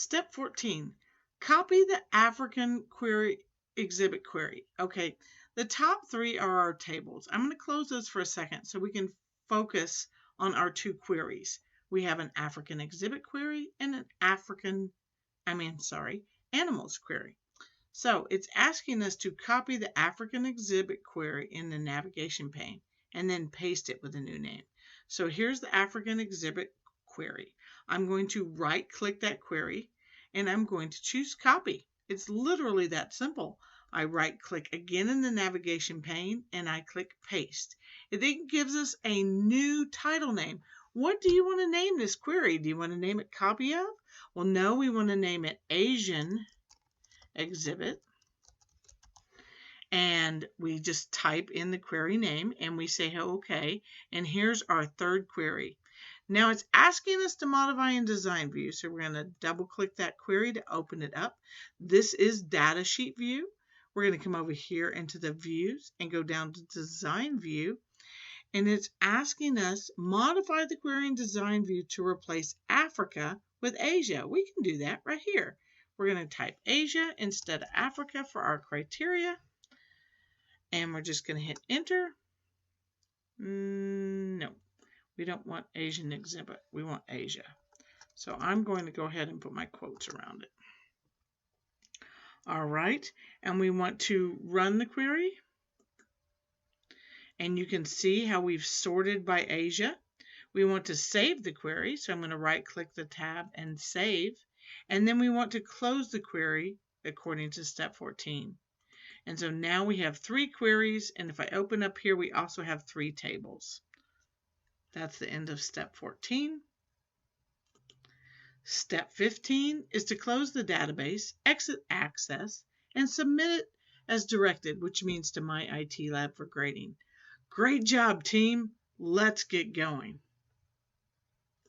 Step 14, copy the African query exhibit query. Okay, the top three are our tables. I'm going to close those for a second so we can focus on our two queries. We have an African exhibit query and an animals query. So it's asking us to copy the African exhibit query in the navigation pane and then paste it with a new name. So here's the African exhibit query. I'm going to right-click that query and I'm going to choose copy. It's literally that simple. I right-click again in the navigation pane and I click paste. It then gives us a new title name. What do you want to name this query? Do you want to name it copy of? Well, no, we want to name it Asian exhibit. And we just type in the query name and we say OK. And here's our third query. Now it's asking us to modify in design view. So we're going to double click that query to open it up. This is data sheet view. We're going to come over here into the views and go down to design view. And it's asking us modify the query in design view to replace Africa with Asia. We can do that right here. We're going to type Asia instead of Africa for our criteria. And we're just going to hit enter. No, we don't want Asian exhibit. We want Asia. So I'm going to go ahead and put my quotes around it. All right, and we want to run the query. And you can see how we've sorted by Asia. We want to save the query, so I'm going to right-click the tab and save. And then we want to close the query according to step 14. And so now we have 3 queries, and if I open up here, we also have 3 tables. That's the end of step 14. Step 15 is to close the database, exit Access, and submit it as directed, which means to my IT lab for grading. Great job, team. Let's get going.